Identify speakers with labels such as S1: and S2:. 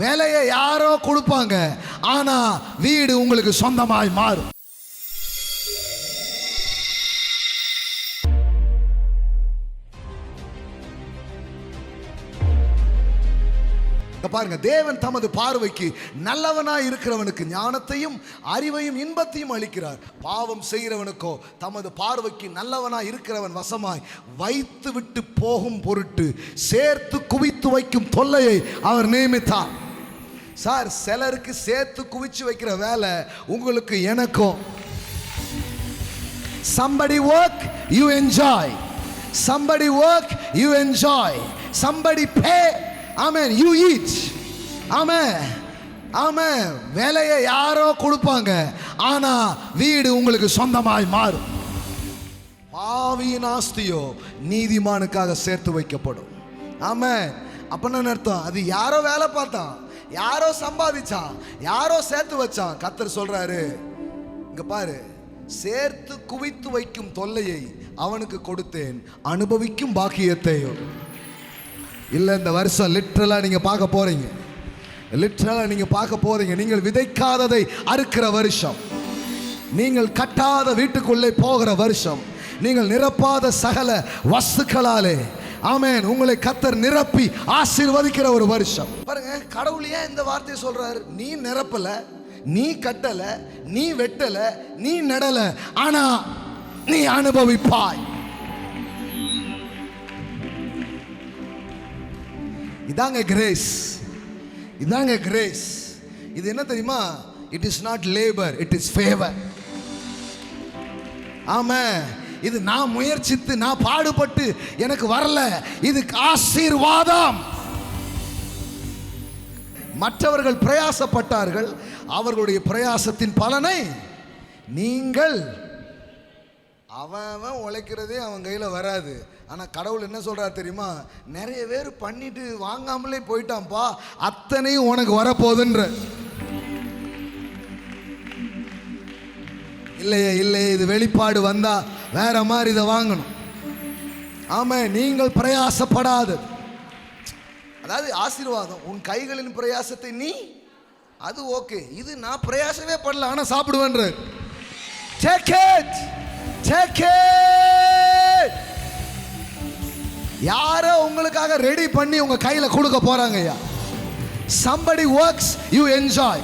S1: வேலையை யாரோ கொடுப்பாங்க, ஆனா வீடு உங்களுக்கு சொந்தமாய் மாறும். பாருங்க, தேவன் தமது பார்வைக்கு நல்லவனாய் இருக்கிறவனுக்கு ஞானத்தையும் அறிவையும் இன்பத்தையும் அளிக்கிறார். பாவம் செய்கிறவனுக்கோ தமது பார்வைக்கு நல்லவனாய் இருக்கிறவன் வசமாய் வைத்து விட்டு போகும் பொருட்டு சேர்த்து குவித்து வைக்கும் தொல்லையை அவர் நியமித்தார். சார், சிலருக்கு சேர்த்து குவிச்சு வைக்கிற வேலை உங்களுக்கு எனக்கும். somebody work you enjoy, somebody work you enjoy, somebody pay, amen, you eat, amen, amen. வேலையை யாரோ கொடுப்பாங்க, ஆனா வீடு உங்களுக்கு சொந்தமாய் மாறும். பாவியின் ஆஸ்தியோ நீதிமானுக்காக சேர்த்து வைக்கப்படும். ஆமென். அப்பன்னு அர்த்தம், அது யாரோ வேலை பார்த்தான், யாரோ சம்பாதிச்சான், யாரோ சேர்த்து வச்சான். கர்த்தர் சொல்றாரு, இங்க பாரு, சேர்த்து குவித்து வைக்கும் தொல்லையை அவனுக்கு கொடுத்தேன், அனுபவிக்கும் பாக்கியத்தையோ இல்லை. இந்த வருஷம் லிட்ரலா நீங்க பார்க்க போறீங்க, லிட்ரலா நீங்க பார்க்க போறீங்க. நீங்கள் விதைக்காததை அறுக்கிற வருஷம், நீங்கள் கட்டாத வீட்டுக்குள்ளே போகிற வருஷம், நீங்கள் நிரப்பாத சகல வஸ்துக்களாலே ஆமென் உங்களை கர்த்தர் நிரப்பி ஆசீர்வதிக்கிற ஒரு வருஷம். பாருங்க, கடவுள் ஏன் இந்த வார்த்தையை சொல்றாரு? நீ நிரப்பல, நீ கட்டல, நீ வெட்டல, நீ நடல, ஆனா நீ அனுபவிப்பாய். இதாங்க கிரேஸ், இதாங்க கிரேஸ். இது என்ன தெரியுமா? It is not labour, it is favour. ஆமா, இது நான் முயற்சித்து நான் பாடுபட்டு எனக்கு வரல, இது ஆசீர்வாதம். மற்றவர்கள் பிரயாசப்பட்டார்கள், அவர்களுடைய பிரயாசத்தின் பலனை நீங்கள், அவன் உழைக்கிறதே அவன் கையில் வராது. ஆனால் கடவுள் என்ன சொல்றார் தெரியுமா? நிறைய பேர் பண்ணிட்டு வாங்காமலே போயிட்டான்ப்பா, அத்தனையும் உனக்கு வரப்போகுதுன்ற. இல்லையே இல்லையே, இது வெளிப்பாடு வந்தா வேற மாதிரி இதை வாங்கணும். ஆமா, நீங்கள் பிரயாசப்படாது, அதாவது ஆசீர்வாதம் உன் கைகளின் பிரயாசத்தை நீ, அது ஓகே. இது நான் பிரயாசமே படல, ஆனா சாப்பிடுவேன்ற. Take it, take it. யாரோ உங்களுக்காக ரெடி பண்ணி உங்க கையில கொடுக்க போறாங்க. somebody works you enjoy.